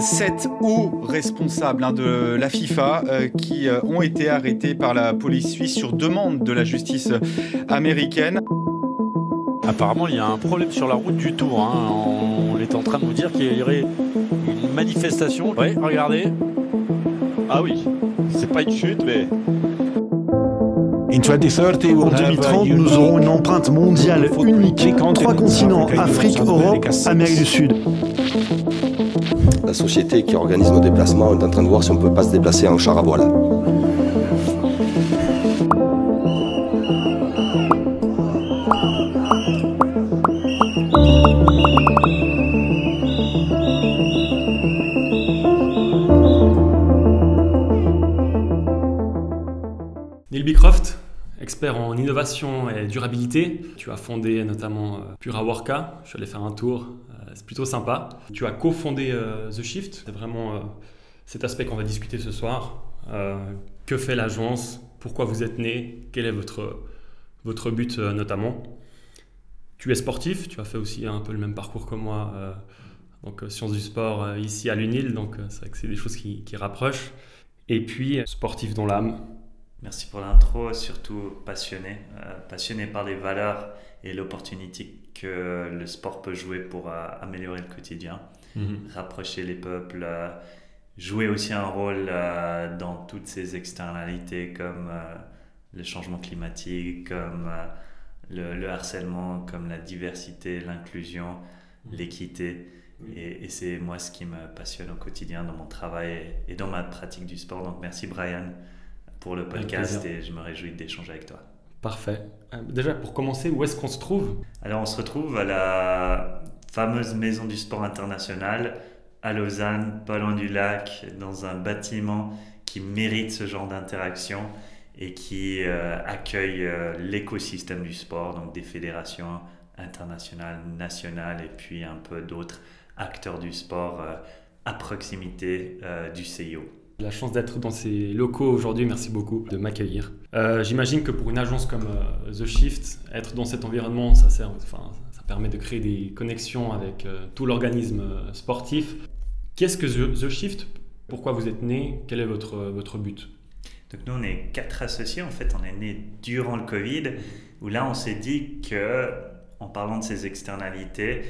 7 hauts responsables de la FIFA qui ont été arrêtés par la police suisse sur demande de la justice américaine. Apparemment, il y a un problème sur la route du Tour. On est en train de nous dire qu'il y aurait une manifestation. Oui, regardez. Ah oui, c'est pas une chute, mais... En 2030, nous aurons une empreinte mondiale unique. 3 continents, Afrique, Europe, Amérique du Sud. La société qui organise nos déplacements est en train de voir si on ne peut pas se déplacer en char à voile. Neil Beecroft, expert en innovation et durabilité. Tu as fondé notamment Puraworka. Je suis allé faire un tour, c'est plutôt sympa. Tu as cofondé The Shift. C'est vraiment cet aspect qu'on va discuter ce soir. Que fait l'agence? Pourquoi vous êtes né? Quel est votre but notamment? Tu es sportif, tu as fait aussi un peu le même parcours que moi, donc sciences du sport ici à l'UNIL, donc c'est vrai que c'est des choses qui rapprochent. Et puis sportif dans l'âme. Merci pour l'intro, surtout passionné par les valeurs et l'opportunité que le sport peut jouer pour améliorer le quotidien, rapprocher les peuples, jouer aussi un rôle dans toutes ces externalités comme le changement climatique, comme le harcèlement, comme la diversité, l'inclusion, l'équité. Et c'est moi ce qui me passionne au quotidien dans mon travail et dans ma pratique du sport. Donc merci Brian pour le podcast et je me réjouis d'échanger avec toi. Parfait. Déjà, pour commencer, où est-ce qu'on se trouve? Alors, on se retrouve à la fameuse Maison du Sport International à Lausanne, pas loin du lac, dans un bâtiment qui mérite ce genre d'interaction et qui accueille l'écosystème du sport, donc des fédérations internationales, nationales et puis un peu d'autres acteurs du sport à proximité du CIO. J'ai la chance d'être dans ces locaux aujourd'hui, merci beaucoup de m'accueillir. J'imagine que pour une agence comme The Shift, être dans cet environnement, ça permet de créer des connexions avec tout l'organisme sportif. Qu'est-ce que The Shift? Pourquoi vous êtes né? Quel est votre but? Donc nous, on est 4 associés. En fait, on est né durant le Covid, où là, on s'est dit que, en parlant de ces externalités,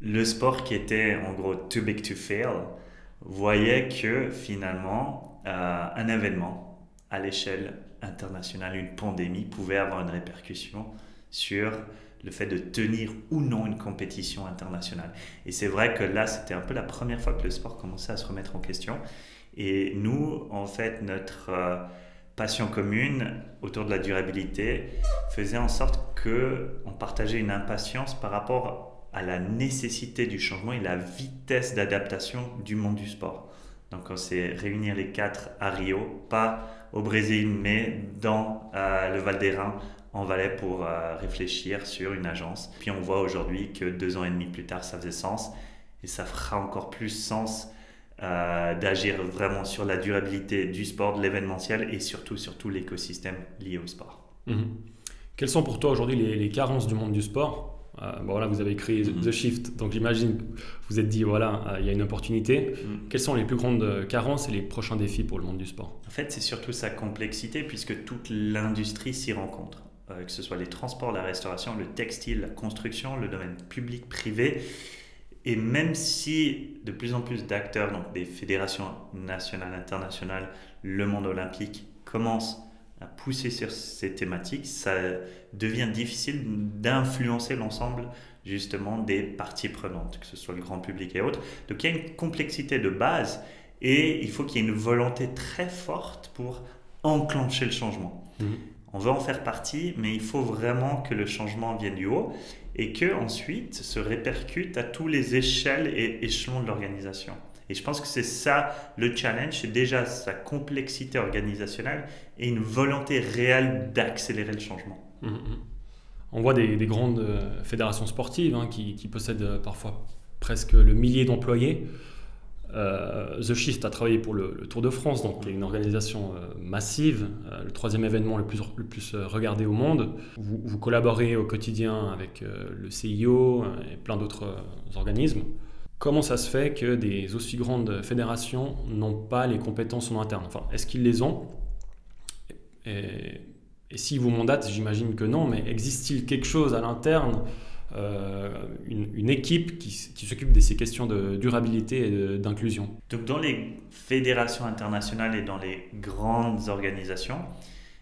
le sport qui était en gros too big to fail, voyait que finalement un événement à l'échelle internationale, une pandémie, pouvait avoir une répercussion sur le fait de tenir ou non une compétition internationale. Et c'est vrai que là, c'était un peu la première fois que le sport commençait à se remettre en question. Et nous, en fait, notre passion commune autour de la durabilité faisait en sorte qu'on partageait une impatience par rapport à la nécessité du changement et la vitesse d'adaptation du monde du sport. Donc on s'est réunis les 4 à Rio, pas au Brésil, mais dans le Val d'Hérens, en Valais, pour réfléchir sur une agence. Puis on voit aujourd'hui que 2 ans et demi plus tard, ça faisait sens et ça fera encore plus sens d'agir vraiment sur la durabilité du sport, de l'événementiel et surtout sur tout l'écosystème lié au sport. Quelles sont pour toi aujourd'hui les carences du monde du sport? Voilà, vous avez créé The Shift, donc j'imagine que vous vous êtes dit, voilà, il y a une opportunité. Quelles sont les plus grandes carences et les prochains défis pour le monde du sport? En fait, c'est surtout sa complexité puisque toute l'industrie s'y rencontre. Que ce soit les transports, la restauration, le textile, la construction, le domaine public-privé. Et même si de plus en plus d'acteurs, donc des fédérations nationales, internationales, le monde olympique, commencent à pousser sur ces thématiques, ça devient difficile d'influencer l'ensemble justement des parties prenantes, que ce soit le grand public et autres. Donc il y a une complexité de base et il faut qu'il y ait une volonté très forte pour enclencher le changement. On veut en faire partie, mais il faut vraiment que le changement vienne du haut et que ensuite se répercute à tous les échelles et échelons de l'organisation. Et je pense que c'est ça le challenge, c'est déjà sa complexité organisationnelle et une volonté réelle d'accélérer le changement. On voit des grandes fédérations sportives qui possèdent parfois presque le millier d'employés. The Shift a travaillé pour le Tour de France, donc une organisation massive, le 3e événement le plus regardé au monde. Vous collaborez au quotidien avec le CIO et plein d'autres organismes. Comment ça se fait que des aussi grandes fédérations n'ont pas les compétences en interne? Enfin, est-ce qu'ils les ont? Et s'ils vous mandatent, j'imagine que non, mais existe-t-il quelque chose à l'interne, une équipe qui s'occupe de ces questions de durabilité et d'inclusion? Donc dans les fédérations internationales et dans les grandes organisations,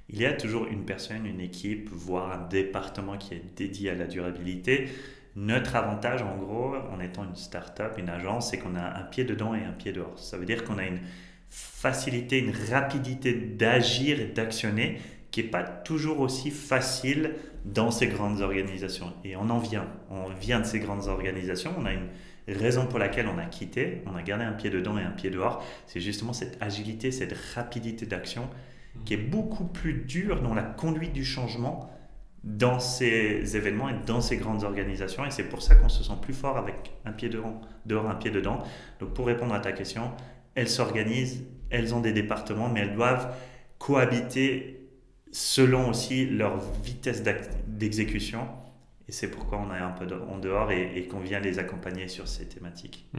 il y a toujours une personne, une équipe, voire un département qui est dédié à la durabilité. Notre avantage, en gros, en étant une start-up, une agence, c'est qu'on a un pied dedans et un pied dehors. Ça veut dire qu'on a une facilité, une rapidité d'agir et d'actionner qui n'est pas toujours aussi facile dans ces grandes organisations. Et on vient de ces grandes organisations. On a une raison pour laquelle on a quitté, on a gardé un pied dedans et un pied dehors. C'est justement cette agilité, cette rapidité d'action qui est beaucoup plus dure dans la conduite du changement dans ces événements et dans ces grandes organisations. Et c'est pour ça qu'on se sent plus fort avec un pied dehors, un pied dedans. Donc pour répondre à ta question, elles s'organisent, elles ont des départements, mais elles doivent cohabiter selon aussi leur vitesse d'exécution. Et c'est pourquoi on est un peu en dehors et qu'on vient les accompagner sur ces thématiques.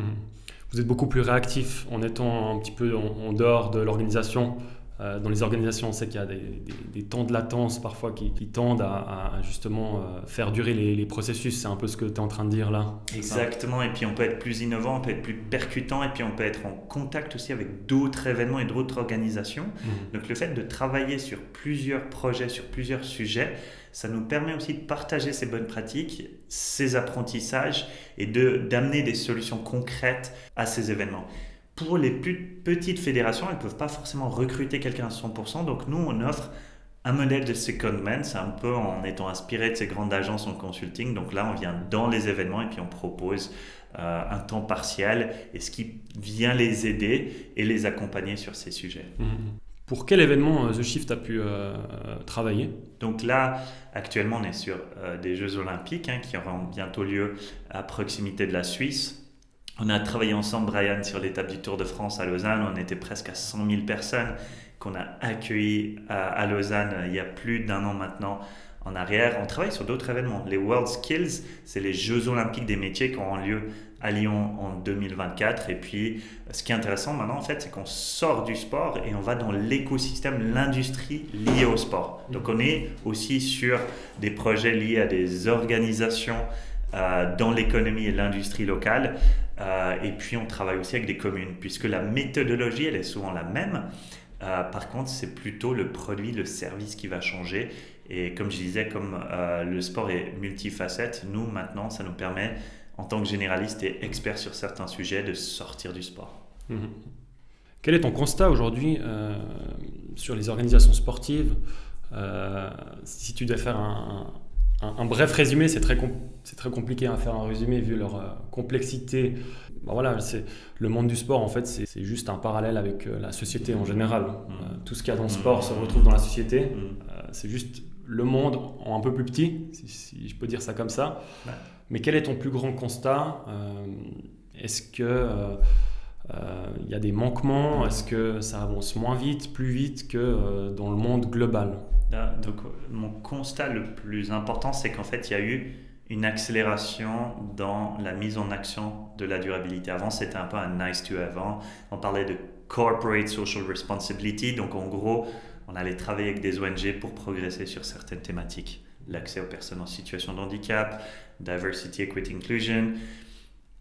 Vous êtes beaucoup plus réactif en étant un petit peu en dehors de l'organisation. Dans les organisations, on sait qu'il y a des temps de latence parfois qui tendent à justement faire durer les processus. C'est un peu ce que tu es en train de dire là. Exactement, et puis on peut être plus innovant, on peut être plus percutant, et puis on peut être en contact aussi avec d'autres événements et d'autres organisations. Donc le fait de travailler sur plusieurs projets, sur plusieurs sujets, ça nous permet aussi de partager ces bonnes pratiques, ces apprentissages et d'amener des solutions concrètes à ces événements. Pour les plus petites fédérations, elles ne peuvent pas forcément recruter quelqu'un à 100%. Donc nous, on offre un modèle de secondment. C'est un peu en étant inspiré de ces grandes agences en consulting. Donc là, on vient dans les événements et puis on propose un temps partiel, et ce qui vient les aider et les accompagner sur ces sujets. Pour quel événement The Shift a pu travailler? Donc là, actuellement, on est sur des Jeux Olympiques qui auront bientôt lieu à proximité de la Suisse. On a travaillé ensemble, Brian, sur l'étape du Tour de France à Lausanne. On était presque à 100 000 personnes qu'on a accueillies à Lausanne il y a plus d'1 an maintenant en arrière. On travaille sur d'autres événements. Les World Skills, c'est les Jeux Olympiques des métiers qui auront lieu à Lyon en 2024. Et puis, ce qui est intéressant maintenant, en fait, c'est qu'on sort du sport et on va dans l'écosystème, l'industrie liée au sport. Donc, on est aussi sur des projets liés à des organisations dans l'économie et l'industrie locale. Et puis on travaille aussi avec des communes, puisque la méthodologie elle est souvent la même. Par contre, c'est plutôt le produit, le service qui va changer. Et comme je disais, comme le sport est multifacette, nous maintenant ça nous permet en tant que généraliste et expert sur certains sujets de sortir du sport. Quel est ton constat aujourd'hui sur les organisations sportives? Si tu dois faire un bref résumé, c'est très compliqué à faire un résumé vu leur complexité. Voilà, le monde du sport, en fait, c'est juste un parallèle avec la société en général. Tout ce qu'il y a dans le sport se retrouve dans la société. C'est juste le monde en un peu plus petit, si je peux dire ça comme ça. Mais quel est ton plus grand constat? Est-ce que y a des manquements? Est-ce que ça avance moins vite, plus vite que dans le monde global? Donc, mon constat le plus important, c'est qu'en fait, il y a eu une accélération dans la mise en action de la durabilité. Avant, c'était un peu un nice to have. On parlait de corporate social responsibility. Donc, en gros, on allait travailler avec des ONG pour progresser sur certaines thématiques. L'accès aux personnes en situation de handicap, diversity, equity, inclusion,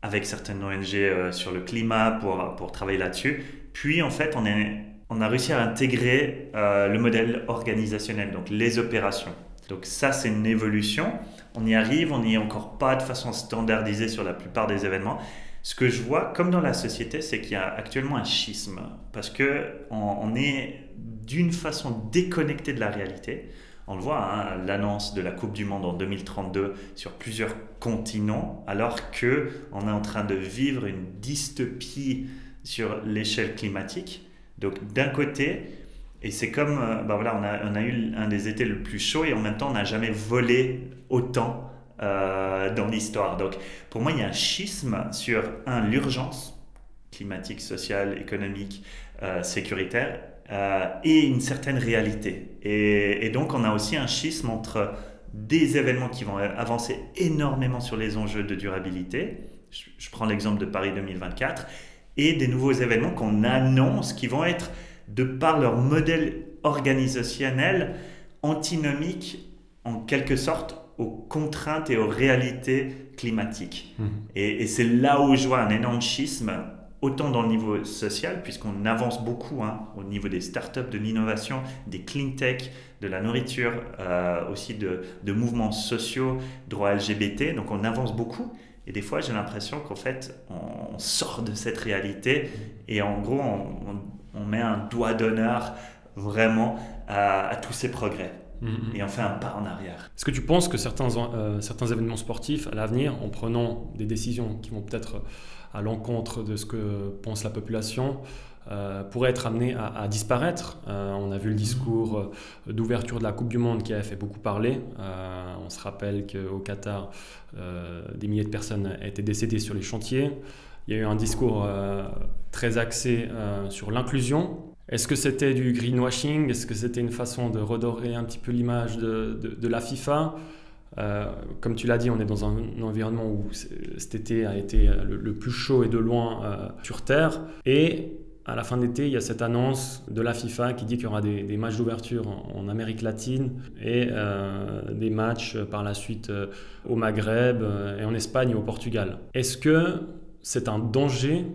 avec certaines ONG sur le climat pour travailler là-dessus. Puis, en fait, on a réussi à intégrer le modèle organisationnel, donc les opérations. Donc ça, c'est une évolution. On y arrive, on n'y est encore pas de façon standardisée sur la plupart des événements. Ce que je vois, comme dans la société, c'est qu'il y a actuellement un schisme, parce qu'on est d'une façon déconnecté de la réalité. On le voit, l'annonce de la Coupe du Monde en 2032 sur plusieurs continents, alors qu'on est en train de vivre une dystopie sur l'échelle climatique. Donc d'un côté, et c'est comme, on a eu un des étés le plus chaud et en même temps on n'a jamais volé autant dans l'histoire. Donc pour moi il y a un schisme sur l'urgence climatique, sociale, économique, sécuritaire et une certaine réalité. Et donc on a aussi un schisme entre des événements qui vont avancer énormément sur les enjeux de durabilité. je prends l'exemple de Paris 2024, et des nouveaux événements qu'on annonce qui vont être, de par leur modèle organisationnel, antinomiques en quelque sorte aux contraintes et aux réalités climatiques. Et c'est là où je vois un énorme schisme, autant dans le niveau social, puisqu'on avance beaucoup au niveau des startups, de l'innovation, des clean tech, de la nourriture, aussi de mouvements sociaux, droits LGBT, donc on avance beaucoup. Et des fois, j'ai l'impression qu'en fait, on sort de cette réalité et en gros, on met un doigt d'honneur vraiment à tous ces progrès. Et on fait un pas en arrière. Est-ce que tu penses que certains événements sportifs, à l'avenir, en prenant des décisions qui vont peut-être à l'encontre de ce que pense la population, pourraient être amenés à disparaître? On a vu le discours d'ouverture de la Coupe du Monde qui a fait beaucoup parler. On se rappelle qu'au Qatar, des milliers de personnes étaient décédées sur les chantiers. Il y a eu un discours très axé sur l'inclusion. Est-ce que c'était du greenwashing? Est-ce que c'était une façon de redorer un petit peu l'image de la FIFA? Comme tu l'as dit, on est dans un environnement où cet été a été le plus chaud et de loin sur Terre. Et à la fin de l'été, il y a cette annonce de la FIFA qui dit qu'il y aura des matchs d'ouverture en Amérique latine et des matchs par la suite au Maghreb et en Espagne et au Portugal. Est-ce que c'est un danger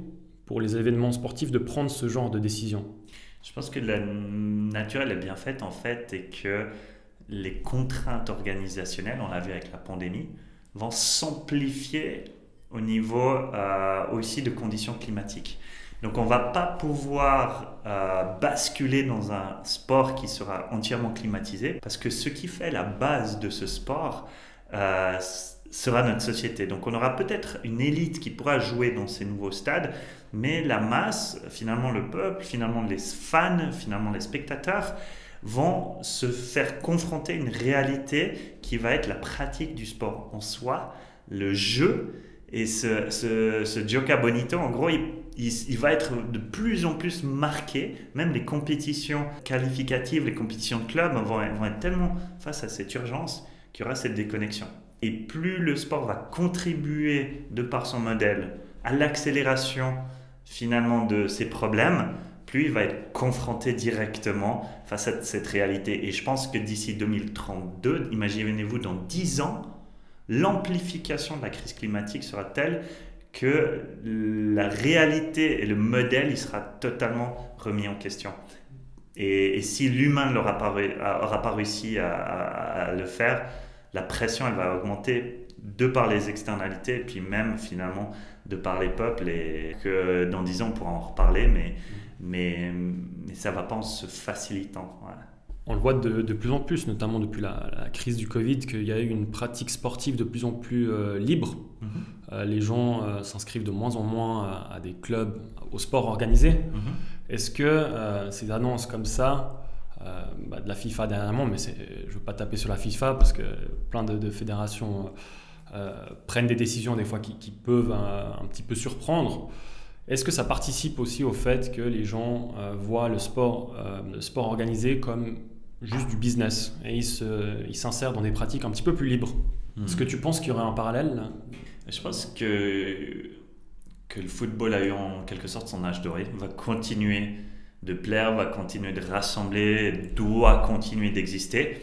pour les événements sportifs de prendre ce genre de décision? Je pense que la nature elle est bien faite en fait et que les contraintes organisationnelles, on l'a vu avec la pandémie, vont s'amplifier au niveau aussi de conditions climatiques. Donc on ne va pas pouvoir basculer dans un sport qui sera entièrement climatisé parce que ce qui fait la base de ce sport sera notre société. Donc on aura peut-être une élite qui pourra jouer dans ces nouveaux stades, mais la masse, finalement le peuple, finalement les fans, finalement les spectateurs, vont se faire confronter à une réalité qui va être la pratique du sport en soi, le jeu. Et ce Gioca Bonito, en gros, il va être de plus en plus marqué. Même les compétitions qualificatives, les compétitions de clubs vont être tellement face à cette urgence qu'il y aura cette déconnexion. Et plus le sport va contribuer, de par son modèle, à l'accélération finalement de ces problèmes, plus il va être confronté directement face à cette réalité. Et je pense que d'ici 2032, imaginez-vous dans 10 ans, l'amplification de la crise climatique sera telle que la réalité et le modèle il sera totalement remis en question. Et si l'humain n'aura pas réussi à le faire, la pression elle va augmenter de par les externalités et puis même finalement de par les peuples et que dans 10 ans on pourra en reparler mais ça ne va pas en se facilitant. Voilà. On le voit de plus en plus, notamment depuis la crise du Covid, qu'il y a eu une pratique sportive de plus en plus libre. Les gens s'inscrivent de moins en moins à des clubs, au sport organisé. Est-ce que ces annonces comme ça, de la FIFA dernièrement, mais je ne veux pas taper sur la FIFA parce que plein de fédérations prennent des décisions des fois qui peuvent un petit peu surprendre. Est-ce que ça participe aussi au fait que les gens voient le sport organisé comme juste du business et ils s'insèrent dans des pratiques un petit peu plus libres? Est-ce que tu penses qu'il y aurait un parallèle là? Je pense que le football a eu en quelque sorte son âge doré, va continuer de plaire, va continuer de rassembler, doit continuer d'exister,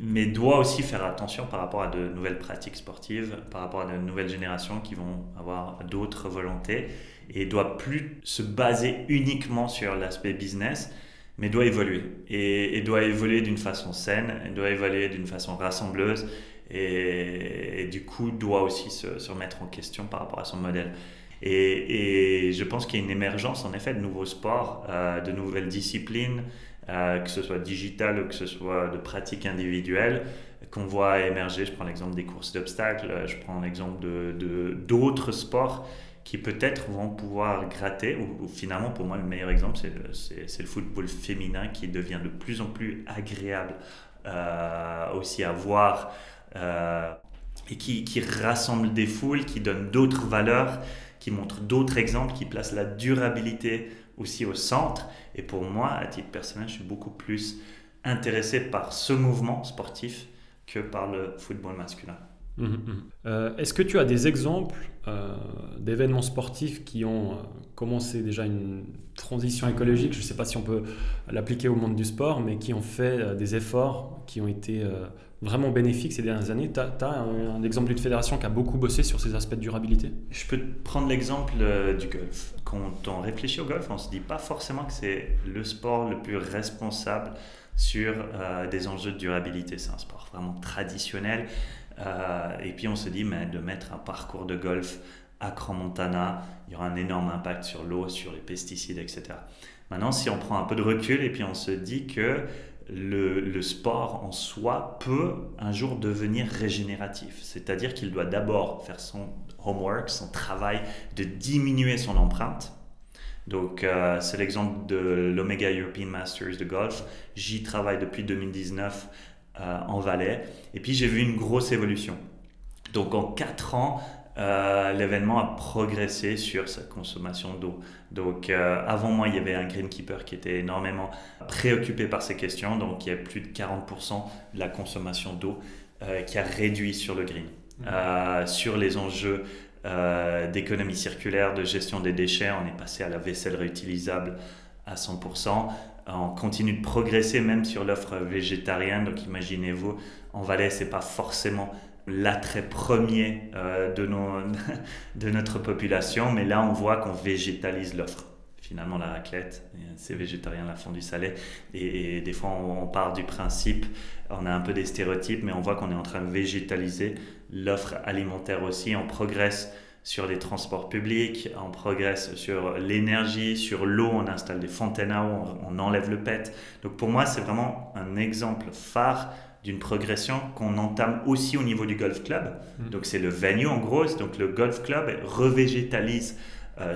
mais doit aussi faire attention par rapport à de nouvelles pratiques sportives, par rapport à de nouvelles générations qui vont avoir d'autres volontés et doit plus se baser uniquement sur l'aspect business, mais doit évoluer et doit évoluer d'une façon saine, et doit évoluer d'une façon rassembleuse et du coup doit aussi se remettre en question par rapport à son modèle. Et je pense qu'il y a une émergence en effet de nouveaux sports, de nouvelles disciplines, que ce soit digitales ou que ce soit de pratiques individuelles qu'on voit émerger. Je prends l'exemple des courses d'obstacles, je prends l'exemple d'autres sports qui peut-être vont pouvoir gratter, ou finalement pour moi le meilleur exemple c'est le football féminin qui devient de plus en plus agréable aussi à voir et qui rassemble des foules, qui donne d'autres valeurs, qui montre d'autres exemples, qui place la durabilité aussi au centre. Et pour moi, à titre personnel, je suis beaucoup plus intéressé par ce mouvement sportif que par le football masculin. Est-ce que tu as des exemples d'événements sportifs qui ont commencé déjà une transition écologique, je ne sais pas si on peut l'appliquer au monde du sport, mais qui ont fait des efforts, qui ont été vraiment bénéfiques ces dernières années? Tu as un exemple d'une fédération qui a beaucoup bossé sur ces aspects de durabilité? Je peux te prendre l'exemple du golf. Quand on réfléchit au golf, on ne se dit pas forcément que c'est le sport le plus responsable sur des enjeux de durabilité. C'est un sport vraiment traditionnel. Et puis on se dit de mettre un parcours de golf à Crans-Montana, il y aura un énorme impact sur l'eau, sur les pesticides, etc. Maintenant, si on prend un peu de recul et puis on se dit que le sport en soi peut un jour devenir régénératif, c'est-à-dire qu'il doit d'abord faire son homework, son travail de diminuer son empreinte. Donc c'est l'exemple de l'Omega European Masters de golf. J'y travaille depuis 2019 en Valais. Et puis j'ai vu une grosse évolution. Donc en 4 ans, l'événement a progressé sur sa consommation d'eau. Donc avant moi, il y avait un greenkeeper qui était énormément préoccupé par ces questions. Donc il y a plus de 40% de la consommation d'eau qui a réduit sur le green. Sur les enjeux d'économie circulaire, de gestion des déchets, on est passé à la vaisselle réutilisable à 100%. On continue de progresser même sur l'offre végétarienne. Donc imaginez-vous, en Valais, ce n'est pas forcément l'attrait premier de notre population, mais là on voit qu'on végétalise l'offre. Finalement la raclette, c'est végétarien, la fondue salée, et des fois on part du principe, on a un peu des stéréotypes, mais on voit qu'on est en train de végétaliser l'offre alimentaire aussi. On progresse sur les transports publics, on progresse sur l'énergie, sur l'eau, on installe des fontaines à eau, on enlève le PET. Donc pour moi, c'est vraiment un exemple phare d'une progression qu'on entame aussi au niveau du golf club. Donc c'est le venue en gros, donc le golf club revégétalise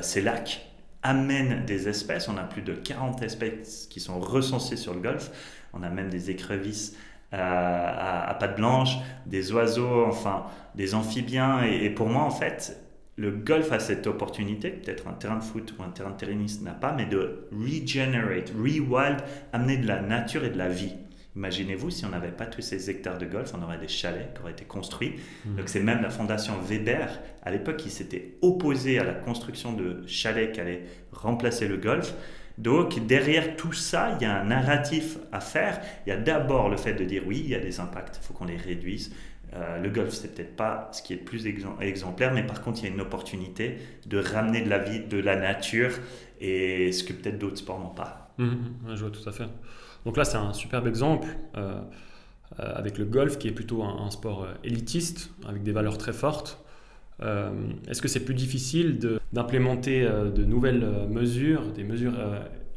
ses lacs, amène des espèces, on a plus de 40 espèces qui sont recensées sur le golf, on a même des écrevisses à pattes blanches, des oiseaux, enfin des amphibiens, et pour moi en fait, le golf a cette opportunité, peut-être un terrain de foot ou un terrain de tennis n'a pas, mais de regenerate, rewild, amener de la nature et de la vie. Imaginez-vous, si on n'avait pas tous ces hectares de golf, on aurait des chalets qui auraient été construits. Donc c'est même la fondation Weber, à l'époque, qui s'était opposée à la construction de chalets qui allaient remplacer le golf. Donc derrière tout ça, il y a un narratif à faire. Il y a d'abord le fait de dire oui, il y a des impacts, il faut qu'on les réduise. Le golf, c'est peut-être pas ce qui est le plus exemplaire, mais par contre, il y a une opportunité de ramener de la vie, de la nature, et ce que peut-être d'autres sports n'ont pas. Je vois tout à fait. Donc là, c'est un superbe exemple avec le golf, qui est plutôt un sport élitiste, avec des valeurs très fortes. Est-ce que c'est plus difficile d'implémenter de nouvelles mesures, des mesures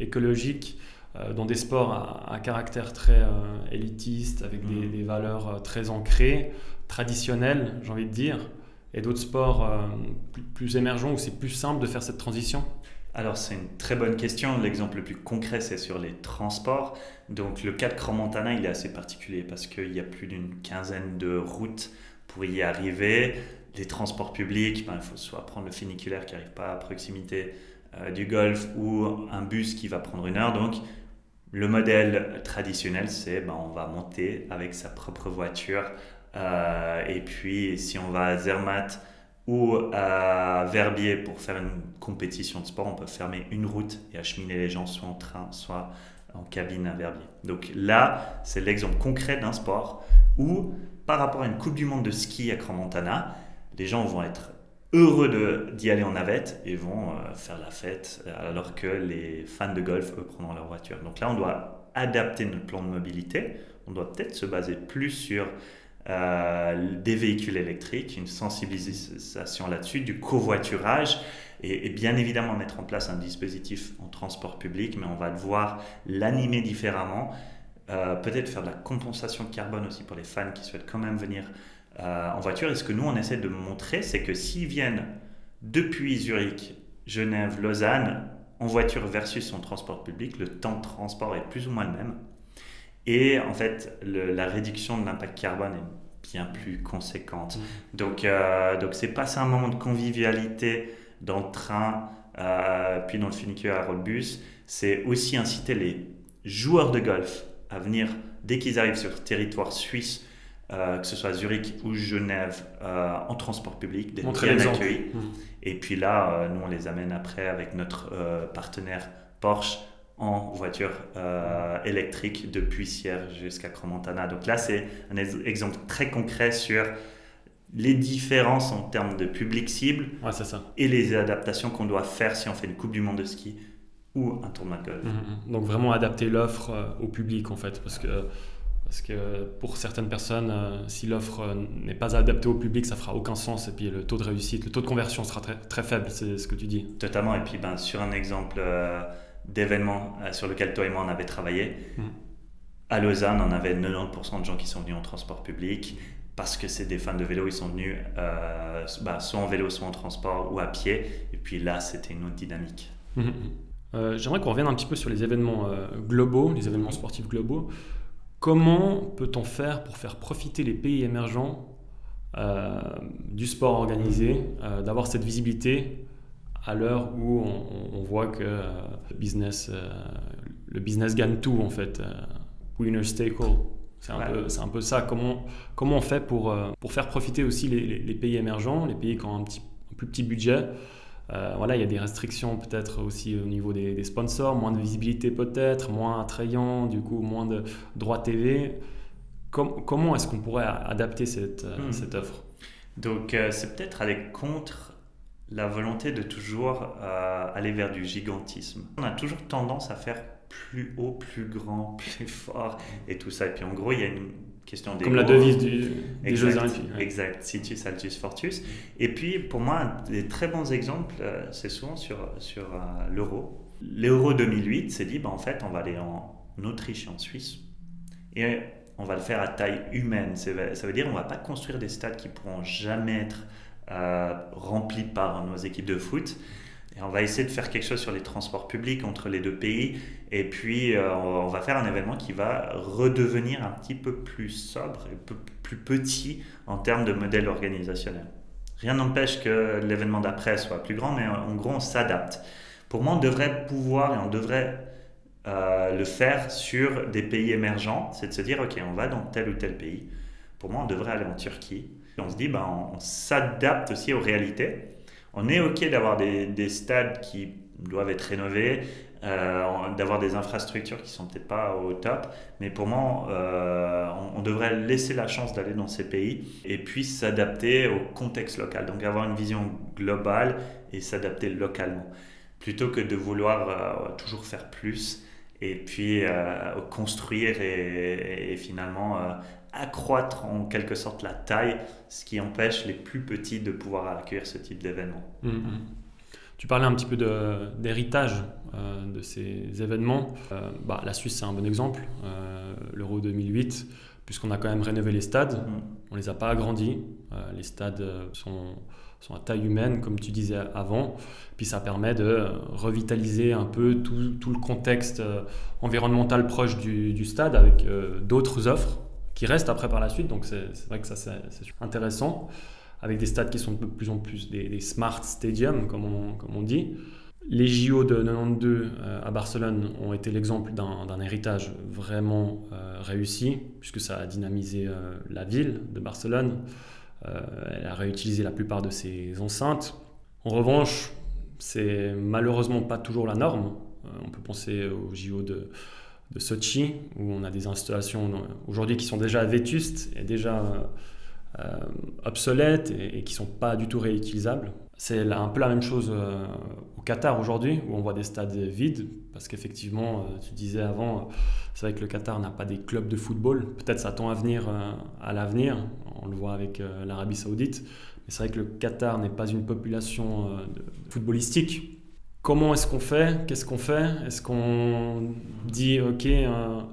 écologiques dans des sports à caractère très élitiste, avec des valeurs très ancrées, traditionnelles, j'ai envie de dire, et d'autres sports plus émergents où c'est plus simple de faire cette transition? Alors c'est une très bonne question. L'exemple le plus concret, c'est sur les transports. Donc le cas de Crans-Montana, il est assez particulier parce qu'il y a plus d'une quinzaine de routes pour y arriver. Les transports publics, il faut soit prendre le funiculaire qui n'arrive pas à proximité du golf ou un bus qui va prendre 1 heure. Donc le modèle traditionnel, c'est on va monter avec sa propre voiture et puis si on va à Zermatt ou à Verbier pour faire une compétition de sport, on peut fermer une route et acheminer les gens soit en train, soit en cabine à Verbier. Donc là, c'est l'exemple concret d'un sport où, par rapport à une Coupe du Monde de ski à Crans-Montana, les gens vont être heureux d'y aller en navette et vont faire la fête, alors que les fans de golf, eux, prendront leur voiture. Donc là, on doit adapter notre plan de mobilité. On doit peut-être se baser plus sur des véhicules électriques, une sensibilisation là-dessus, du covoiturage et bien évidemment mettre en place un dispositif en transport public, mais on va devoir l'animer différemment, peut-être faire de la compensation de carbone aussi pour les fans qui souhaitent quand même venir en voiture. Et ce que nous on essaie de montrer, c'est que s'ils viennent depuis Zurich, Genève, Lausanne en voiture versus en transport public, le temps de transport est plus ou moins le même. Et en fait, la réduction de l'impact carbone est bien plus conséquente. Donc c'est pas un moment de convivialité dans le train, puis dans le funiculaire à Rollbus. C'est aussi inciter les joueurs de golf à venir, dès qu'ils arrivent sur le territoire suisse, que ce soit Zurich ou Genève, en transport public, d'être Montrer bien l'exemple. accueillis. Et puis là, nous, on les amène après avec notre partenaire Porsche en voiture électrique depuis Sierre jusqu'à Crans-Montana. Donc là, c'est un exemple très concret sur les différences en termes de public cible C'est ça. et les adaptations qu'on doit faire si on fait une Coupe du Monde de ski ou un tournoi de golf. Donc vraiment adapter l'offre au public en fait, parce que pour certaines personnes, si l'offre n'est pas adaptée au public, ça fera aucun sens, et puis le taux de réussite, le taux de conversion sera très, très faible, c'est ce que tu dis. Totalement. Et puis sur un exemple d'événement sur lequel toi et moi on avait travaillé, à Lausanne, on avait 90% de gens qui sont venus en transport public parce que c'est des fans de vélo, ils sont venus soit en vélo, soit en transport ou à pied. Et puis là, c'était une autre dynamique. J'aimerais qu'on revienne un petit peu sur les événements globaux, les événements sportifs globaux. Comment peut-on faire pour faire profiter les pays émergents du sport organisé, d'avoir cette visibilité à l'heure où on voit que le business gagne tout en fait, winner take all. C'est un peu ça. Comment on fait pour faire profiter aussi les pays émergents, les pays qui ont un plus petit budget. Il y a des restrictions peut-être aussi au niveau des sponsors, moins de visibilité peut-être, moins attrayant, du coup moins de droits TV. Comment est-ce qu'on pourrait adapter cette offre? Donc c'est peut-être aller contre la volonté de toujours aller vers du gigantisme. On a toujours tendance à faire plus haut, plus grand, plus fort et tout ça. Et puis en gros, il y a une question comme la devise des Jeux Olympiques. Exact, Situs, Altus, Fortus. Et puis pour moi, des très bons exemples, c'est souvent sur l'Euro. L'Euro 2008 s'est dit, en fait, on va aller en Autriche et en Suisse. Et on va le faire à taille humaine. Ça veut dire qu'on ne va pas construire des stades qui ne pourront jamais être remplis par nos équipes de foot. Et on va essayer de faire quelque chose sur les transports publics entre les deux pays. Et puis, on va faire un événement qui va redevenir un petit peu plus sobre et plus petit en termes de modèle organisationnel. Rien n'empêche que l'événement d'après soit plus grand, mais en gros, on s'adapte. Pour moi, on devrait pouvoir et on devrait le faire sur des pays émergents. C'est de se dire, OK, on va dans tel ou tel pays. Pour moi, on devrait aller en Turquie. Et on se dit, on s'adapte aussi aux réalités. On est OK d'avoir des stades qui doivent être rénovés, d'avoir des infrastructures qui ne sont peut-être pas au top, mais pour moi, on devrait laisser la chance d'aller dans ces pays et puis s'adapter au contexte local. Donc avoir une vision globale et s'adapter localement, plutôt que de vouloir toujours faire plus et puis construire et finalement accroître en quelque sorte la taille, ce qui empêche les plus petits de pouvoir accueillir ce type d'événement. Tu parlais un petit peu d'héritage de ces événements. La Suisse, c'est un bon exemple. L'Euro 2008, puisqu'on a quand même rénové les stades, on ne les a pas agrandis. Les stades sont à taille humaine, comme tu disais avant. Puis ça permet de revitaliser un peu tout le contexte environnemental proche du stade avec d'autres offres qui restent après par la suite. Donc c'est vrai que ça c'est intéressant, avec des stades qui sont de plus en plus des smart stadiums, comme on dit. Les JO de 92 à Barcelone ont été l'exemple d'un héritage vraiment réussi, puisque ça a dynamisé la ville de Barcelone. Elle a réutilisé la plupart de ses enceintes. En revanche, c'est malheureusement pas toujours la norme. On peut penser aux JO de Sochi, où on a des installations aujourd'hui qui sont déjà vétustes et déjà obsolètes et qui ne sont pas du tout réutilisables. C'est un peu la même chose au Qatar aujourd'hui, où on voit des stades vides, parce qu'effectivement, tu disais avant, c'est vrai que le Qatar n'a pas des clubs de football. Peut-être ça tend à venir à l'avenir, on le voit avec l'Arabie Saoudite, mais c'est vrai que le Qatar n'est pas une population footballistique. Comment est-ce qu'on fait? Qu'est-ce qu'on fait? Est-ce qu'on dit, OK,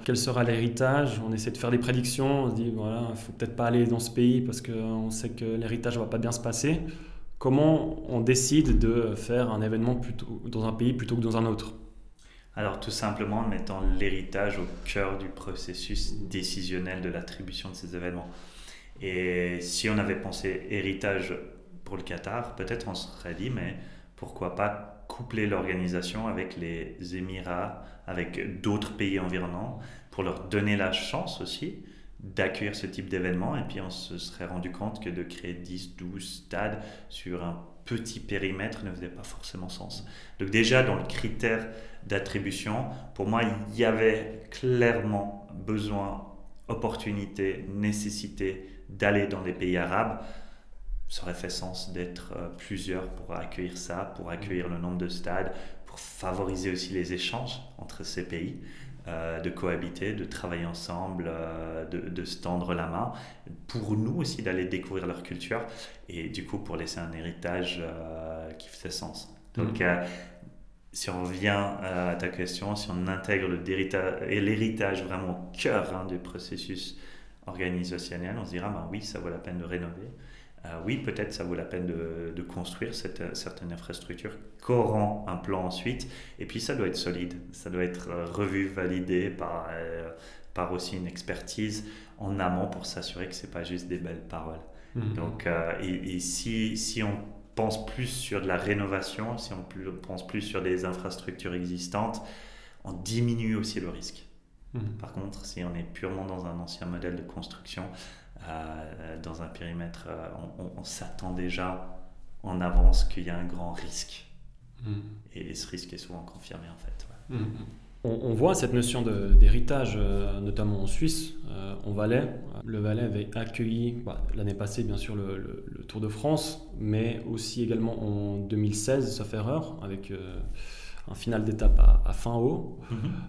quel sera l'héritage? On essaie de faire des prédictions, on se dit, voilà, il ne faut peut-être pas aller dans ce pays parce qu'on sait que l'héritage ne va pas bien se passer. Comment on décide de faire un événement dans un pays plutôt que dans un autre? Alors tout simplement en mettant l'héritage au cœur du processus décisionnel de l'attribution de ces événements. Et si on avait pensé héritage pour le Qatar, peut-être on se serait dit, mais pourquoi pas coupler l'organisation avec les Émirats, avec d'autres pays environnants, pour leur donner la chance aussi d'accueillir ce type d'événement. Et puis on se serait rendu compte que de créer 10-12 stades sur un petit périmètre ne faisait pas forcément sens. Donc déjà dans le critère d'attribution, pour moi il y avait clairement besoin, opportunité, nécessité d'aller dans les pays arabes. Ça aurait fait sens d'être plusieurs pour accueillir ça, pour accueillir le nombre de stades, pour favoriser aussi les échanges entre ces pays, de cohabiter, de travailler ensemble, de se tendre la main, pour nous aussi d'aller découvrir leur culture et du coup pour laisser un héritage qui faisait sens. Donc si on revient à ta question, si on intègre l'héritage vraiment au cœur du processus organisationnel, on se dira oui, ça vaut la peine de rénover. Oui, peut-être ça vaut la peine de construire certaines infrastructures qu'auront un plan ensuite. Et puis ça doit être solide, ça doit être revu, validé par aussi une expertise en amont pour s'assurer que ce n'est pas juste des belles paroles. Donc, et si on pense plus sur de la rénovation, si on pense plus sur des infrastructures existantes, on diminue aussi le risque. Par contre, si on est purement dans un ancien modèle de construction, dans un périmètre, on s'attend déjà en avance qu'il y a un grand risque. Et ce risque est souvent confirmé en fait. On voit cette notion d'héritage, notamment en Suisse, en Valais. Le Valais avait accueilli l'année passée bien sûr le Tour de France, mais aussi également en 2016, sauf erreur, avec un final d'étape à Fin-Haut.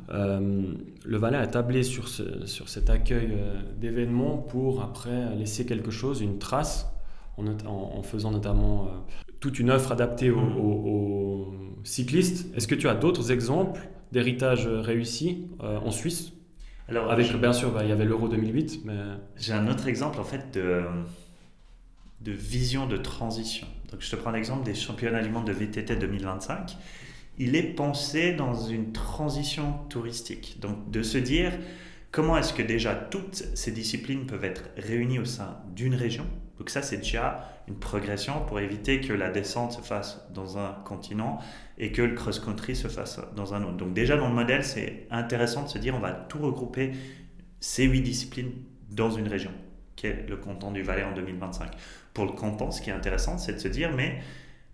Le Valais a tablé sur cet accueil d'événements pour après laisser quelque chose, une trace, en faisant notamment toute une offre adaptée aux cyclistes. Est-ce que tu as d'autres exemples d'héritage réussi en Suisse? Alors, bien sûr, il y avait l'Euro 2008, mais... J'ai un autre exemple en fait de vision de transition. Donc je te prends l'exemple des championnats du monde de VTT 2025. Il est pensé dans une transition touristique. Donc de se dire comment est-ce que déjà toutes ces disciplines peuvent être réunies au sein d'une région. Donc ça c'est déjà une progression pour éviter que la descente se fasse dans un continent et que le cross-country se fasse dans un autre. Donc déjà dans le modèle c'est intéressant de se dire on va tout regrouper ces 8 disciplines dans une région, qui est le canton du Valais en 2025. Pour le canton, ce qui est intéressant c'est de se dire mais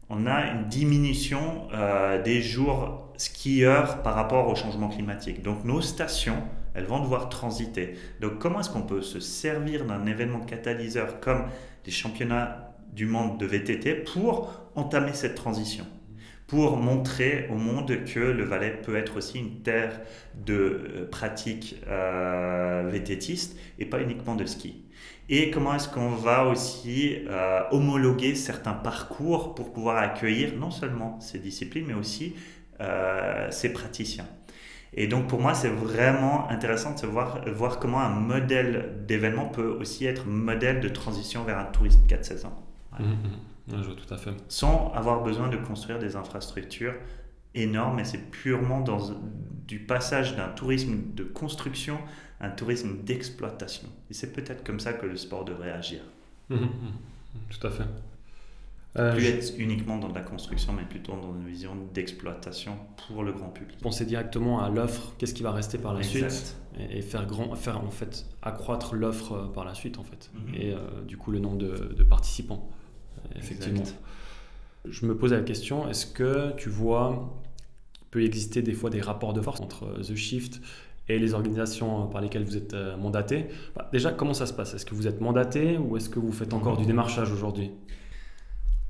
on a une diminution des jours skieurs par rapport au changement climatique. Donc nos stations, elles vont devoir transiter. Donc comment est-ce qu'on peut se servir d'un événement catalyseur comme les championnats du monde de VTT pour entamer cette transition, pour montrer au monde que le Valais peut être aussi une terre de pratique VTTiste et pas uniquement de ski. Et comment est-ce qu'on va aussi homologuer certains parcours pour pouvoir accueillir non seulement ces disciplines, mais aussi ces praticiens. Et donc pour moi, c'est vraiment intéressant de voir comment un modèle d'événement peut aussi être modèle de transition vers un tourisme 4-16 ans. Voilà. Je vois tout à fait. Sans avoir besoin de construire des infrastructures énormes, et c'est purement du passage d'un tourisme de construction à un tourisme d'exploitation. Et c'est peut-être comme ça que le sport devrait agir. Tout à fait. Plus être uniquement dans de la construction, mais plutôt dans une vision d'exploitation pour le grand public. Penser directement à l'offre, qu'est-ce qui va rester par la suite, et faire en fait accroître l'offre par la suite en fait, et du coup le nombre de participants. Effectivement. Exact. Je me posais la question, est-ce que tu vois qu'il peut exister des fois des rapports de force entre The Shift et les organisations par lesquelles vous êtes mandaté? Déjà, comment ça se passe? Est-ce que vous êtes mandaté ou est-ce que vous faites encore du démarchage aujourd'hui?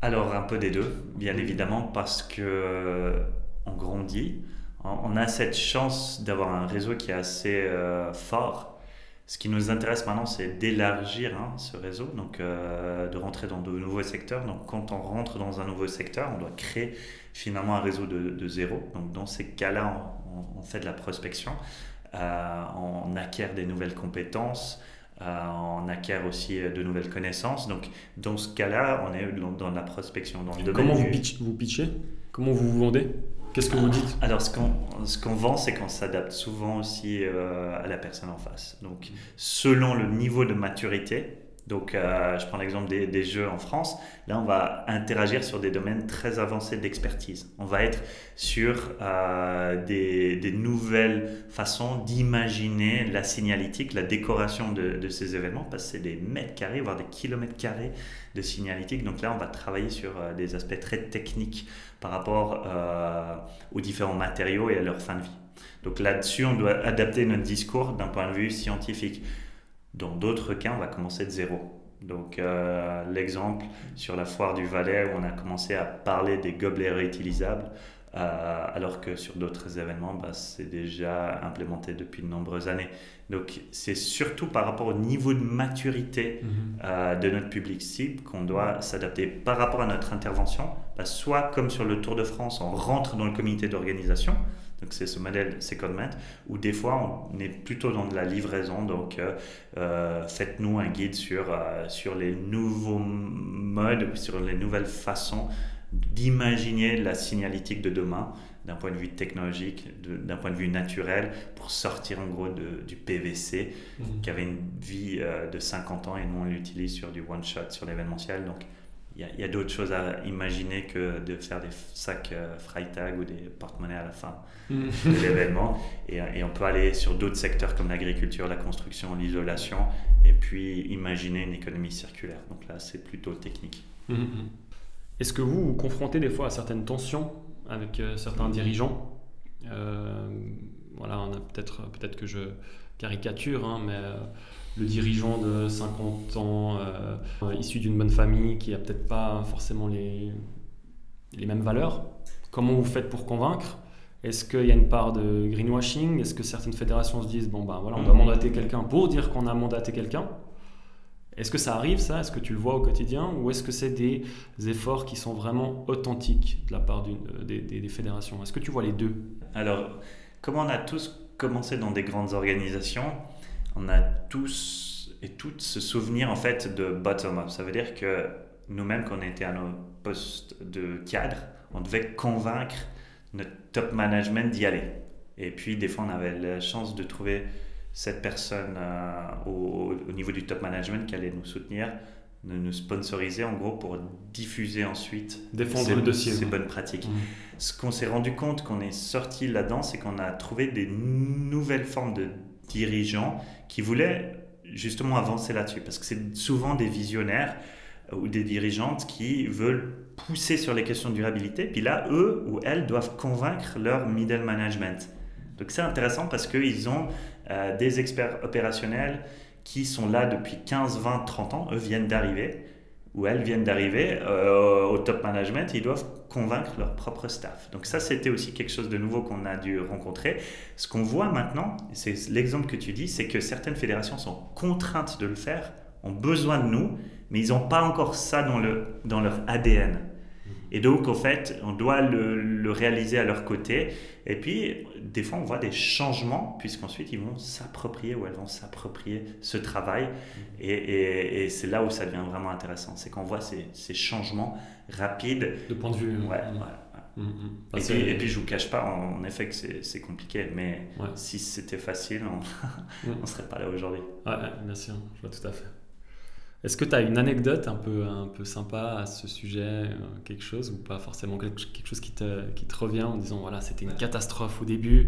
Alors, un peu des deux, bien évidemment, parce qu'on grandit. On a cette chance d'avoir un réseau qui est assez fort. Ce qui nous intéresse maintenant, c'est d'élargir ce réseau, donc de rentrer dans de nouveaux secteurs. Donc, quand on rentre dans un nouveau secteur, on doit créer finalement un réseau de zéro. Donc, dans ces cas-là, on fait de la prospection, on acquiert des nouvelles compétences, on acquiert aussi de nouvelles connaissances. Donc, dans ce cas-là, on est dans la prospection. Dans le domaine Comment vous pitchez? Comment vous vous vendez? Qu'est-ce que vous dites? Alors, ce qu'on vend, c'est qu'on s'adapte souvent aussi à la personne en face. Donc, selon le niveau de maturité Donc, je prends l'exemple des jeux en France. Là, on va interagir sur des domaines très avancés d'expertise. On va être sur des nouvelles façons d'imaginer la signalétique, la décoration de ces événements, parce que c'est des mètres carrés, voire des kilomètres carrés de signalétique. Donc là, on va travailler sur des aspects très techniques par rapport aux différents matériaux et à leur fin de vie. Donc là-dessus, on doit adapter notre discours d'un point de vue scientifique. Dans d'autres cas, on va commencer de zéro. Donc l'exemple sur la foire du Valais où on a commencé à parler des gobelets réutilisables, alors que sur d'autres événements, c'est déjà implémenté depuis de nombreuses années. Donc c'est surtout par rapport au niveau de maturité de notre public cible qu'on doit s'adapter par rapport à notre intervention. Soit comme sur le Tour de France, on rentre dans le comité d'organisation. Donc c'est ce modèle secondment, où des fois on est plutôt dans de la livraison, donc faites-nous un guide sur les nouveaux modes, sur les nouvelles façons d'imaginer la signalétique de demain, d'un point de vue technologique, d'un point de vue naturel, pour sortir en gros du PVC, qui avait une vie de 50 ans, et nous on l'utilise sur du one-shot, sur l'événementiel. Donc il y a d'autres choses à imaginer que de faire des sacs Freitag ou des porte-monnaies à la fin de l'événement. Et on peut aller sur d'autres secteurs comme l'agriculture, la construction, l'isolation, et puis imaginer une économie circulaire. Donc là, c'est plutôt technique. Est-ce que vous vous confrontez des fois à certaines tensions avec certains dirigeants? Voilà, on a peut-être que je caricature, hein, mais le dirigeant de 50 ans, issu d'une bonne famille, qui n'a peut-être pas forcément les mêmes valeurs. Comment vous faites pour convaincre? Est-ce qu'il y a une part de greenwashing? Est-ce que certaines fédérations se disent, bon ben voilà, on doit mandater quelqu'un pour dire qu'on a mandaté quelqu'un? Est-ce que ça arrive, ça? Est-ce que tu le vois au quotidien? Ou est-ce que c'est des efforts qui sont vraiment authentiques de la part des fédérations? Est-ce que tu vois les deux? Alors, comme on a tous commencé dans des grandes organisations, on a tous et toutes ce souvenir en fait de bottom-up. Ça veut dire que nous-mêmes, quand on était à nos postes de cadre, on devait convaincre notre top management d'y aller. Et puis, des fois, on avait la chance de trouver cette personne au niveau du top management qui allait nous soutenir, nous sponsoriser en gros pour diffuser ensuite ces bonnes pratiques. Ce qu'on s'est rendu compte qu'on est sorti là-dedans, c'est qu'on a trouvé des nouvelles formes de dirigeants qui voulaient justement avancer là-dessus, parce que c'est souvent des visionnaires ou des dirigeantes qui veulent pousser sur les questions de durabilité, puis là, eux ou elles doivent convaincre leur middle management. Donc c'est intéressant parce qu'ils ont des experts opérationnels qui sont là depuis 15, 20, 30 ans, eux viennent d'arriver, ou elles viennent d'arriver au top management, et ils doivent convaincre leur propre staff. Donc ça, c'était aussi quelque chose de nouveau qu'on a dû rencontrer. Ce qu'on voit maintenant, c'est l'exemple que tu dis, c'est que certaines fédérations sont contraintes de le faire, ont besoin de nous, mais ils n'ont pas encore ça dans leur ADN. Et donc, en fait, on doit le réaliser à leur côté. Et puis, des fois, on voit des changements, puisqu'ensuite, ils vont s'approprier ou elles vont s'approprier ce travail. Et c'est là où ça devient vraiment intéressant. C'est qu'on voit ces changements rapides. De point de vue. Ouais. Et puis, je ne vous cache pas, en effet, que c'est compliqué. Mais si c'était facile, on ne serait pas là aujourd'hui. Ouais, bien sûr, je vois tout à fait. Est-ce que tu as une anecdote un peu sympa à ce sujet, quelque chose, ou pas forcément quelque chose qui te revient en disant voilà, c'était une catastrophe au début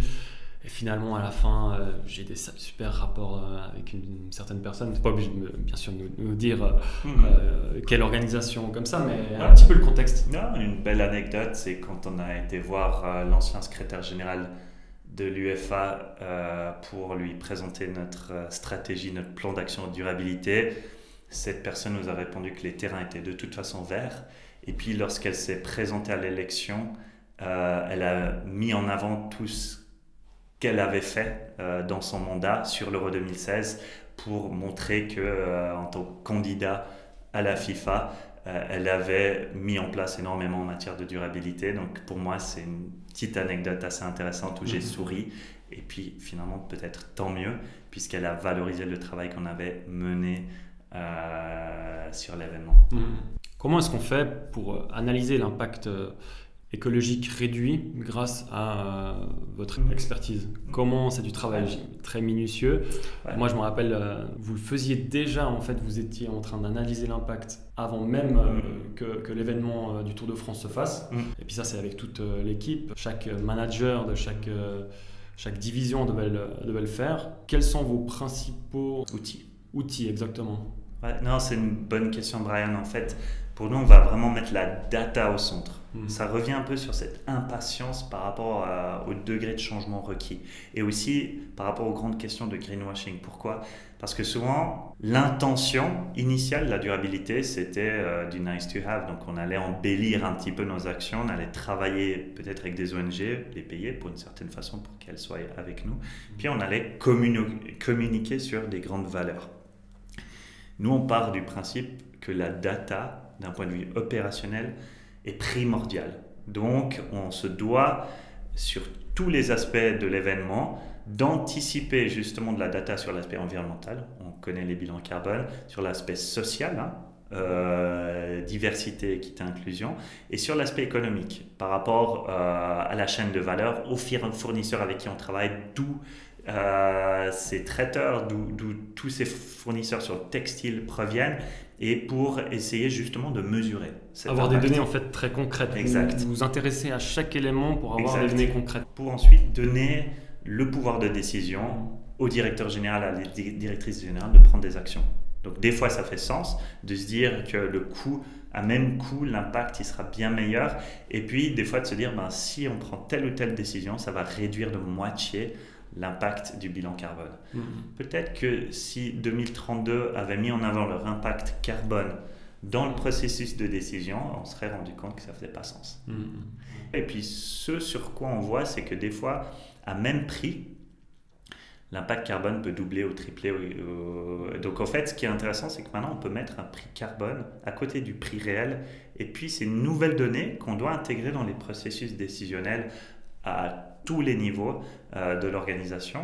et finalement à la fin j'ai des super rapports avec une certaine personne. Tu n'es pas obligé de bien sûr nous dire quelle organisation comme ça, mais un petit peu le contexte. Non, une belle anecdote, c'est quand on a été voir l'ancien secrétaire général de l'UEFA pour lui présenter notre stratégie, notre plan d'action de durabilité. Cette personne nous a répondu que les terrains étaient de toute façon verts. Et puis, lorsqu'elle s'est présentée à l'élection, elle a mis en avant tout ce qu'elle avait fait dans son mandat sur l'Euro 2016 pour montrer qu'en tant que candidat à la FIFA, elle avait mis en place énormément en matière de durabilité. Donc, pour moi, c'est une petite anecdote assez intéressante où j'ai souri. Et puis, finalement, peut-être tant mieux, puisqu'elle a valorisé le travail qu'on avait mené sur l'événement. Comment est-ce qu'on fait pour analyser l'impact écologique réduit grâce à votre expertise. Comment c'est du travail très minutieux. Ouais. Moi, je me rappelle, vous le faisiez déjà, en fait, vous étiez en train d'analyser l'impact avant même que l'événement du Tour de France se fasse. Et puis ça, c'est avec toute l'équipe. Chaque manager de chaque division devait le faire. Quels sont vos principaux outils exactement? Ouais, non, c'est une bonne question, Brian. En fait, pour nous, on va vraiment mettre la data au centre. Ça revient un peu sur cette impatience par rapport au degré de changement requis. Et aussi par rapport aux grandes questions de greenwashing. Pourquoi ? Parce que souvent, l'intention initiale de la durabilité, c'était du nice to have. Donc, on allait embellir un petit peu nos actions, on allait travailler peut-être avec des ONG, les payer pour une certaine façon pour qu'elles soient avec nous. Puis, on allait communiquer sur des grandes valeurs. Nous, on part du principe que la data, d'un point de vue opérationnel, est primordiale. Donc, on se doit, sur tous les aspects de l'événement, d'anticiper justement de la data sur l'aspect environnemental. On connaît les bilans carbone, sur l'aspect social, diversité, équité, inclusion, et sur l'aspect économique, par rapport à la chaîne de valeur, aux fournisseurs avec qui on travaille, d'où ces traiteurs, d'où tous ces fournisseurs sur le textile proviennent, et pour essayer justement de mesurer avoir des données en fait très concrètes. Exact. Vous vous intéressez à chaque élément pour avoir des données concrètes. Pour ensuite donner le pouvoir de décision au directeur général, à la directrice générale de prendre des actions. Donc des fois ça fait sens de se dire que le coût, à même coût, l'impact il sera bien meilleur, et puis des fois de se dire si on prend telle ou telle décision, ça va réduire de moitié l'impact du bilan carbone. Peut-être que si 2032 avait mis en avant leur impact carbone dans le processus de décision, on se serait rendu compte que ça ne faisait pas sens. Et puis ce sur quoi on voit, c'est que des fois, à même prix, l'impact carbone peut doubler ou tripler. Donc en fait, ce qui est intéressant, c'est que maintenant, on peut mettre un prix carbone à côté du prix réel. Et puis, c'est une nouvelle donnée qu'on doit intégrer dans les processus décisionnels à tous les niveaux de l'organisation.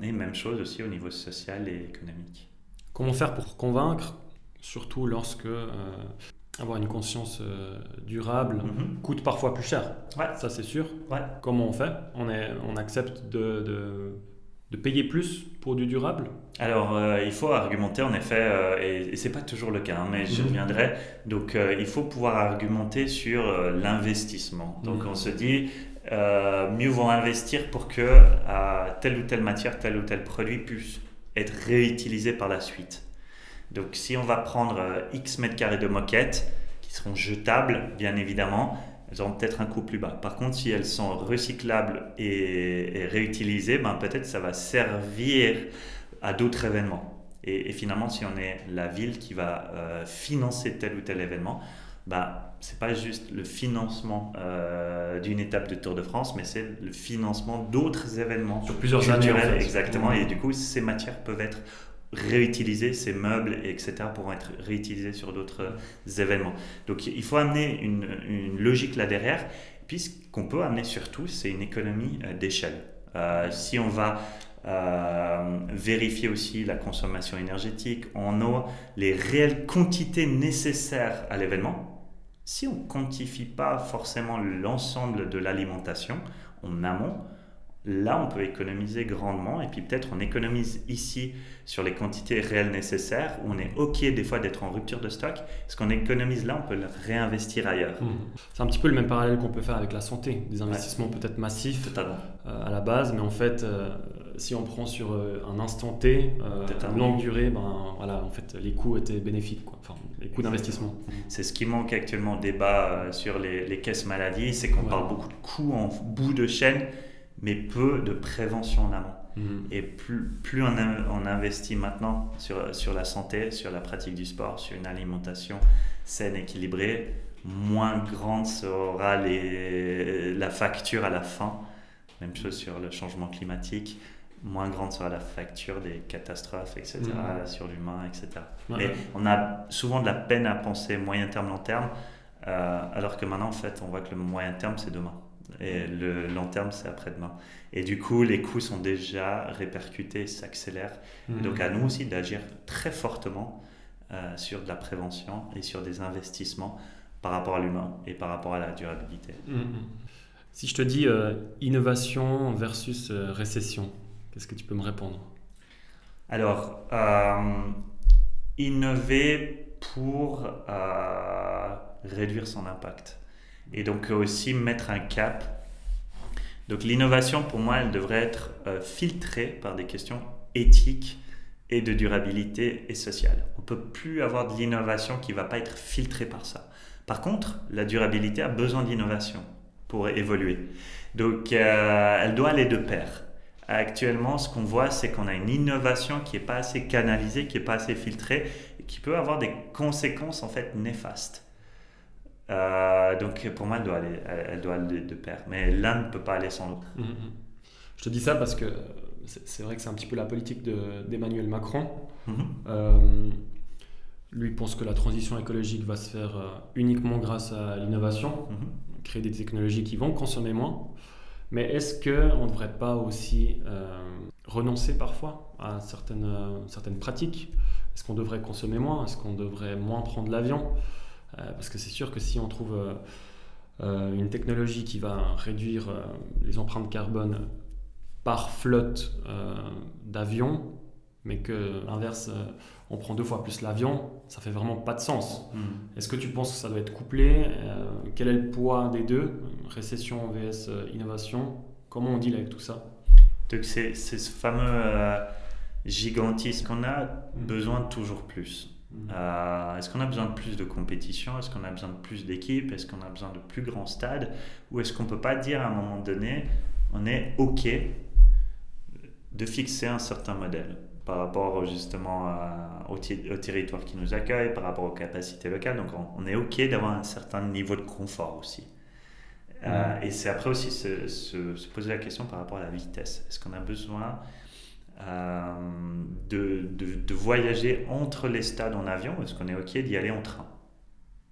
Et même chose aussi au niveau social et économique. Comment faire pour convaincre, surtout lorsque avoir une conscience durable coûte parfois plus cher? Ça c'est sûr. Comment on fait? On accepte de payer plus pour du durable? Alors, il faut argumenter en effet, et ce n'est pas toujours le cas, mais j'y reviendrai. Donc, il faut pouvoir argumenter sur l'investissement. Donc, on se dit, mieux vaut investir pour que telle ou telle matière, tel ou tel produit puisse être réutilisé par la suite. Donc, si on va prendre X mètres carrés de moquettes, qui seront jetables, bien évidemment, elles auront peut-être un coût plus bas. Par contre, si elles sont recyclables et réutilisées, peut-être ça va servir à d'autres événements. Et finalement, si on est la ville qui va financer tel ou tel événement, ce n'est pas juste le financement d'une étape de Tour de France, mais c'est le financement d'autres événements sur plusieurs années. En fait. Exactement. Et du coup, ces matières peuvent être réutilisés, ces meubles, etc., pourront être réutilisés sur d'autres événements. Donc, il faut amener une logique là derrière. Puis, ce qu'on peut amener surtout, c'est une économie d'échelle. Si on va vérifier aussi la consommation énergétique en eau, les réelles quantités nécessaires à l'événement, si on ne quantifie pas forcément l'ensemble de l'alimentation en amont, là, on peut économiser grandement, et puis peut-être on économise ici sur les quantités réelles nécessaires, où on est OK des fois d'être en rupture de stock. Ce qu'on économise là, on peut le réinvestir ailleurs. C'est un petit peu le même parallèle qu'on peut faire avec la santé. Des investissements peut-être massifs à la base, mais en fait, si on prend sur un instant T, une longue durée, en fait, les coûts étaient bénéfiques, quoi. Enfin, les coûts d'investissement. C'est ce qui manque actuellement au débat sur les caisses maladies, c'est qu'on parle beaucoup de coûts en bout de chaîne, mais peu de prévention en amont. Et plus on investit maintenant sur la santé, sur la pratique du sport, sur une alimentation saine, équilibrée, moins grande sera la facture à la fin. Même chose sur le changement climatique, moins grande sera la facture des catastrophes, etc., sur l'humain, etc. Mais on a souvent de la peine à penser moyen terme, long terme, alors que maintenant, en fait, on voit que le moyen terme, c'est demain. Et le long terme, c'est après-demain. Et du coup, les coûts sont déjà répercutés, s'accélèrent. Et donc, à nous aussi d'agir très fortement sur de la prévention et sur des investissements par rapport à l'humain et par rapport à la durabilité. Si je te dis innovation versus récession, qu'est-ce que tu peux me répondre? Alors, innover pour réduire son impact et donc aussi mettre un cap. Donc l'innovation, pour moi, elle devrait être filtrée par des questions éthiques et de durabilité et sociale. On ne peut plus avoir de l'innovation qui ne va pas être filtrée par ça. Par contre, la durabilité a besoin d'innovation pour évoluer. Donc, elle doit aller de pair. Actuellement, ce qu'on voit, c'est qu'on a une innovation qui n'est pas assez canalisée, qui n'est pas assez filtrée, et qui peut avoir des conséquences en fait néfastes. Donc, pour moi, elle doit aller de pair. Mais l'un ne peut pas aller sans l'autre. Je te dis ça parce que c'est vrai que c'est un petit peu la politique d'Emmanuel Macron. Lui pense que la transition écologique va se faire uniquement grâce à l'innovation, créer des technologies qui vont consommer moins. Mais est-ce qu'on ne devrait pas aussi renoncer parfois à certaines pratiques? Est-ce qu'on devrait consommer moins? Est-ce qu'on devrait moins prendre l'avion? Parce que c'est sûr que si on trouve une technologie qui va réduire les empreintes carbone par flotte d'avions, mais que l'inverse, on prend 2 fois plus l'avion, ça fait vraiment pas de sens. Est-ce que tu penses que ça doit être couplé? Quel est le poids des deux? Récession vs innovation? Comment on deal avec tout ça? Donc c'est ce fameux gigantisme qu'on a besoin de toujours plus. Est-ce qu'on a besoin de plus de compétition? Est-ce qu'on a besoin de plus d'équipes? Est-ce qu'on a besoin de plus grands stades? Ou est-ce qu'on ne peut pas dire à un moment donné, on est OK de fixer un certain modèle par rapport justement au territoire qui nous accueille, par rapport aux capacités locales. Donc on est OK d'avoir un certain niveau de confort aussi. Et c'est après aussi se poser la question par rapport à la vitesse. Est-ce qu'on a besoin de voyager entre les stades en avion? Est-ce qu'on est OK d'y aller en train?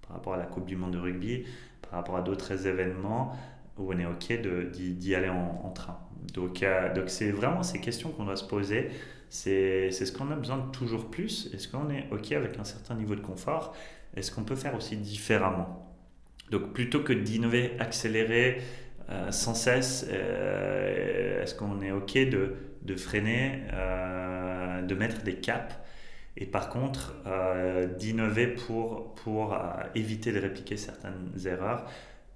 Par rapport à la Coupe du Monde de rugby, par rapport à d'autres événements où on est OK d'y aller en train. Donc c'est vraiment ces questions qu'on doit se poser. C'est ce qu'on a besoin de toujours plus. Est-ce qu'on est OK avec un certain niveau de confort? Est-ce qu'on peut faire aussi différemment? Donc plutôt que d'innover, accélérer sans cesse, est-ce qu'on est OK de freiner, de mettre des caps et par contre d'innover pour éviter de répliquer certaines erreurs?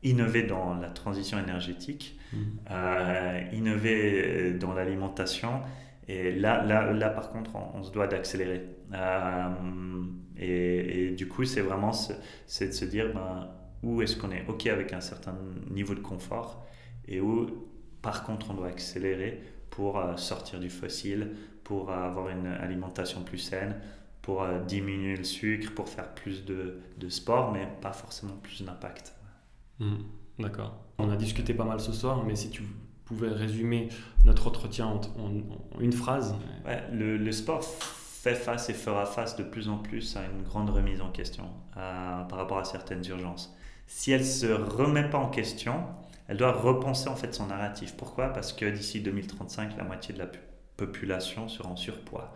Innover dans la transition énergétique, innover dans l'alimentation, et là par contre on se doit d'accélérer. Et du coup c'est vraiment c'est de se dire où est-ce qu'on est OK avec un certain niveau de confort et où par contre on doit accélérer pour sortir du fossile, pour avoir une alimentation plus saine, pour diminuer le sucre, pour faire plus de sport mais pas forcément plus d'impact. D'accord. On a discuté pas mal ce soir, mais si tu pouvais résumer notre entretien en une phrase. Ouais, le sport fait face et fera face de plus en plus à une grande remise en question par rapport à certaines urgences. Si elle ne se remet pas en question, elle doit repenser en fait son narratif. Pourquoi? Parce que d'ici 2035, la moitié de la population sera en surpoids.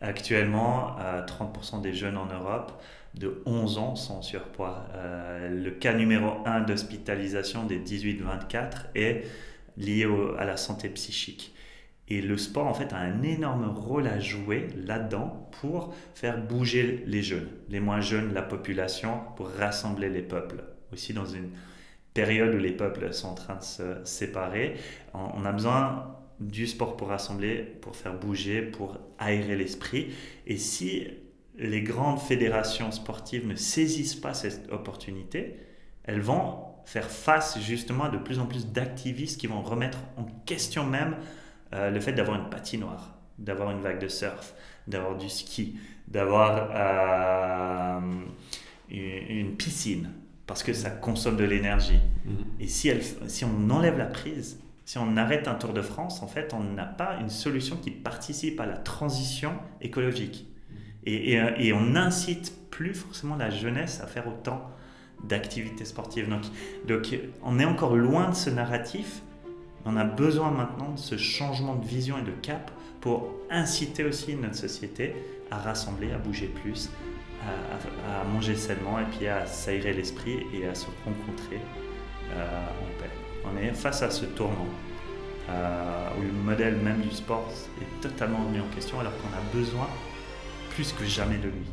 Actuellement, 30% des jeunes en Europe de 11 ans sont en surpoids. Le cas numéro 1 d'hospitalisation des 18-24 est lié à la santé psychique. Et le sport, en fait, a un énorme rôle à jouer là-dedans pour faire bouger les jeunes, les moins jeunes, la population, pour rassembler les peuples. Aussi dans une période où les peuples sont en train de se séparer, on a besoin du sport pour rassembler, pour faire bouger, pour aérer l'esprit. Et si les grandes fédérations sportives ne saisissent pas cette opportunité, elles vont faire face justement à de plus en plus d'activistes qui vont remettre en question même le fait d'avoir une patinoire, d'avoir une vague de surf, d'avoir du ski, d'avoir une piscine, parce que ça consomme de l'énergie. Et si on enlève la prise, si on arrête un Tour de France, en fait, on n'a pas une solution qui participe à la transition écologique. Et on n'incite plus forcément la jeunesse à faire autant d'activités sportives. Donc on est encore loin de ce narratif. On a besoin maintenant de ce changement de vision et de cap pour inciter aussi notre société à rassembler, à bouger plus, à manger sainement et puis à s'aérer l'esprit et à se rencontrer en paix. On est face à ce tournant où le modèle même du sport est totalement remis en question alors qu'on a besoin plus que jamais de lui.